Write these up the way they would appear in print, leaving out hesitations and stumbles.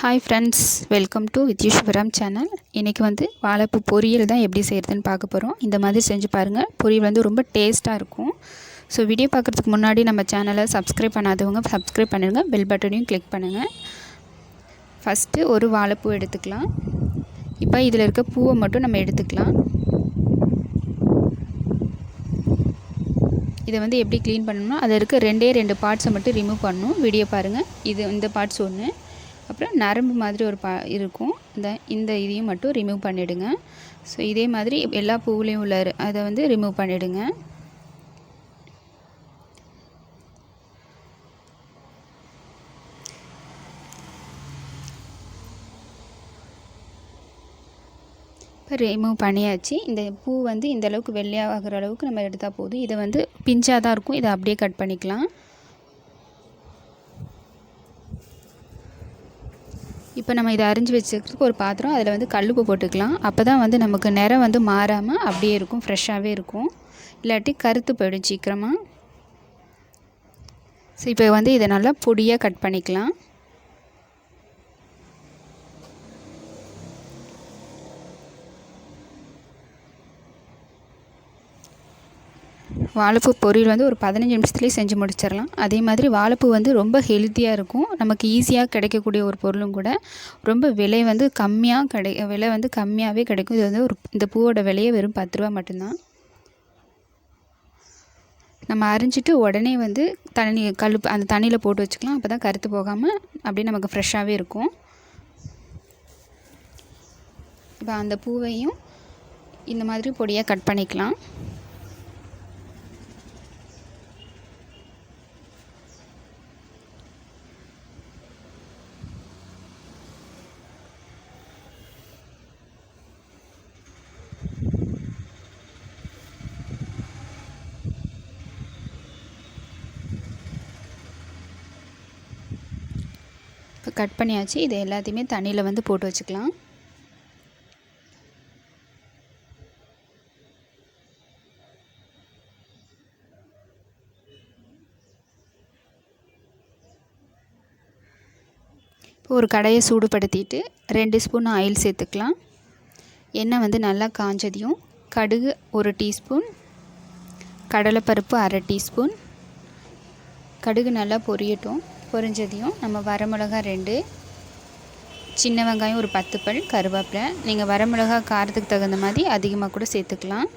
Hi friends, welcome to Vidyushwaram channel. இன்றைக்கி வாழைப்பூ பொரியல் தான் எப்படி செய்கிறதுன்னு பார்க்க போகிறோம். இந்த மாதிரி செஞ்சு பாருங்கள். பொரியல் ரொம்ப டேஸ்ட்டாக இருக்கும். ஸோ வீடியோ பார்க்குறதுக்கு முன்னாடி நம்ம சேனலை சப்ஸ்கிரைப் பண்ணாதவங்க சப்ஸ்கிரைப் பண்ணிடுங்க. பெல் பட்டனையும் கிளிக் பண்ணுங்கள். ஃபஸ்ட்டு ஒரு வாழைப்பூ எடுத்துக்கலாம். இப்போ இதில் இருக்க பூவை மட்டும் நம்ம எடுத்துக்கலாம். இதை எப்படி க்ளீன் பண்ணணும்னா அதில் இருக்க ரெண்டு பார்ட்ஸை மட்டும் ரிமூவ் பண்ணணும். வீடியோ பாருங்கள். இந்த பார்ட்ஸ் ஒன்று, அப்புறம் நரம்பு மாதிரி ஒரு இருக்கும். இந்த இதையும் மட்டும் ரிமூவ் பண்ணிவிடுங்க. ஸோ இதே மாதிரி எல்லா பூவுலேயும் உள்ள அதை ரிமூவ் பண்ணிவிடுங்க. இப்போ ரிமூவ் பண்ணியாச்சு. இந்த பூ இந்த அளவுக்கு வெள்ளையாகிற அளவுக்கு நம்ம எடுத்தால் போதும். இதை பிஞ்சாக தான் இருக்கும். இதை அப்படியே கட் பண்ணிக்கலாம். இப்போ நம்ம இதை அரிஞ்சு வச்சுக்கிறதுக்கு ஒரு பாத்திரம், அதில் கல்லுப்பு போட்டுக்கலாம். அப்போ தான் நமக்கு நிறம் மாறாமல் அப்படியே இருக்கும், ஃப்ரெஷ்ஷாகவே இருக்கும். இல்லாட்டி கருத்து போயிடும் சீக்கிரமாக. ஸோ இப்போ இதை நல்லா பொடியாக கட் பண்ணிக்கலாம். வாழைப்பூ பொரியல் ஒரு 15 நிமிஷத்துலேயே செஞ்சு முடிச்சிடலாம். அதே மாதிரி வாழைப்பூ ரொம்ப ஹெல்த்தியாக இருக்கும். நமக்கு ஈஸியாக கிடைக்கக்கூடிய ஒரு பொருளும் கூட. ரொம்ப விலை கம்மியாக விலை கம்மியாகவே கிடைக்கும். இது இந்த பூவோட விலையே வெறும் 10 ரூபா மட்டும்தான். நம்ம அரிஞ்சிட்டு உடனே கல்லுப்பு அந்த தண்ணியில் போட்டு வச்சுக்கலாம். அப்போ தான் கருத்து போகாமல் அப்படியே நமக்கு ஃப்ரெஷ்ஷாகவே இருக்கும். இப்போ அந்த பூவையும் இந்த மாதிரி பொடியாக கட் பண்ணிக்கலாம். இப்போ கட் பண்ணியாச்சு. இதை எல்லாத்தையுமே தண்ணியில் போட்டு வச்சுக்கலாம். இப்போ ஒரு கடாயை சூடுபடுத்திட்டு 2 ஸ்பூன் ஆயில் சேர்த்துக்கலாம். எண்ணெய் நல்லா காஞ்சதையும் கடுகு 1 டீஸ்பூன், கடலைப்பருப்பு 1/2 டீஸ்பூன். கடுகு நல்லா பொரியட்டும். பொரிஞ்சதையும் நம்ம வரமிளகா 2, சின்ன வெங்காயம் ஒரு 10 பல், கருவேப்பிலை. நீங்கள் வரமிளகா காரத்துக்கு தகுந்த மாதிரி அதிகமாக கூட சேர்த்துக்கலாம்.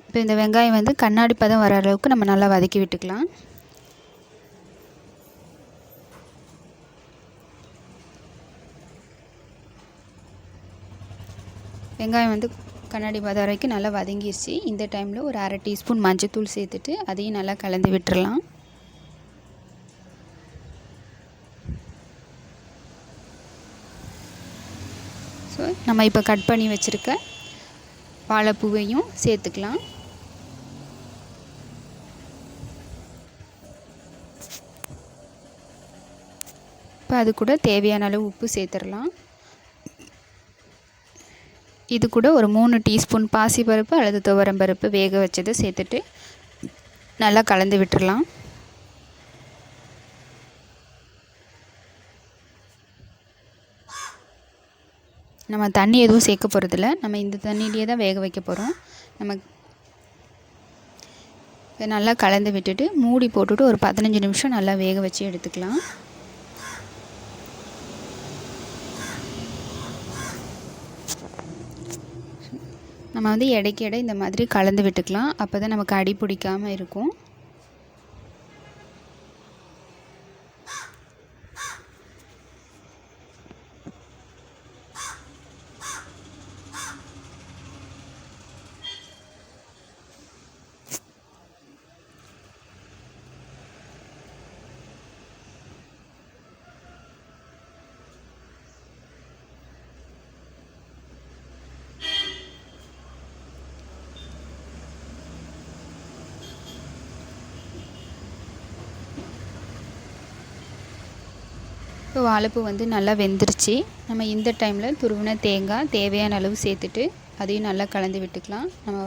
இப்போ இந்த வெங்காயம் கண்ணாடி பதம் வர அளவுக்கு நம்ம நல்லா வதக்கி விட்டுக்கலாம். வெங்காயம் கண்ணாடி பதம் வரைக்கும் நல்லா வதங்கிடுச்சு. இந்த டைமில் ஒரு 1/2 டீஸ்பூன் மஞ்சத்தூள் சேர்த்துட்டு அதையும் நல்லா கலந்து விட்டுறலாம். ஸோ நம்ம இப்போ கட் பண்ணி வச்சுருக்க வாழைப்பூவையும் சேர்த்துக்கலாம். இப்போ அது கூட தேவையான அளவு உப்பு சேர்த்துடலாம். இது கூட ஒரு 3 டீஸ்பூன் பாசிப்பருப்பு அல்லது துவரம்பருப்பு வேக வச்சதை சேர்த்துட்டு நல்லா கலந்து விட்டுறலாம். நம்ம தண்ணி எதுவும் சேர்க்க போகிறதில்ல. நம்ம இந்த தண்ணியிலே தான் வேக வைக்க போகிறோம். நம்ம நல்லா கலந்து விட்டுட்டு மூடி போட்டுட்டு ஒரு 15 நிமிஷம் நல்லா வேக வச்சு எடுத்துக்கலாம். நம்ம இடைக்கு இடை இந்த மாதிரி கலந்து விட்டுக்கலாம். அப்போ தான் நமக்கு அடி பிடிக்காமல் இருக்கும். இப்போ வாழைப்பூ நல்லா வெந்துருச்சு. நம்ம இந்த டைமில் துருவின தேங்காய் தேவையான அளவு சேர்த்துட்டு அதையும் நல்லா கலந்து விட்டுக்கலாம். நம்ம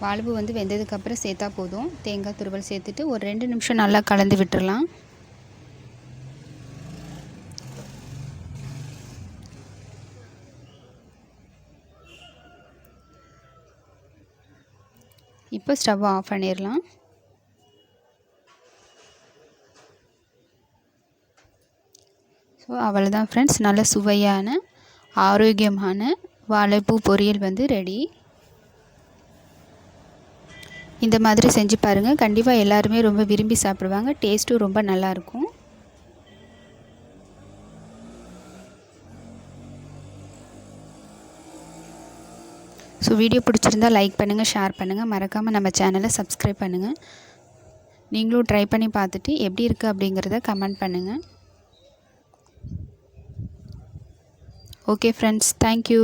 வாழைப்பூ வெந்ததுக்கப்புறம் சேர்த்தா போதும். தேங்காய் துருவல் சேர்த்துட்டு ஒரு 2 நிமிஷம் நல்லா கலந்து விட்டுறலாம். இப்போ ஸ்டவ் ஆஃப் பண்ணிடலாம். ஸோ அவ்வளோதான் ஃப்ரெண்ட்ஸ், நல்ல சுவையான ஆரோக்கியமான வாழைப்பூ பொரியல் வந்து ரெடி. இந்த மாதிரி செஞ்சு பாருங்கள், கண்டிப்பாக எல்லாருமே ரொம்ப விரும்பி சாப்பிடுவாங்க. டேஸ்ட்டும் ரொம்ப நல்லாயிருக்கும். ஸோ வீடியோ பிடிச்சிருந்தால் லைக் பண்ணுங்கள், ஷேர் பண்ணுங்கள், மறக்காமல் நம்ம சேனலை சப்ஸ்கிரைப் பண்ணுங்கள். நீங்களும் ட்ரை பண்ணி பார்த்துட்டு எப்படி இருக்குது அப்படிங்கிறத கமெண்ட் பண்ணுங்கள். Okay friends, thank you.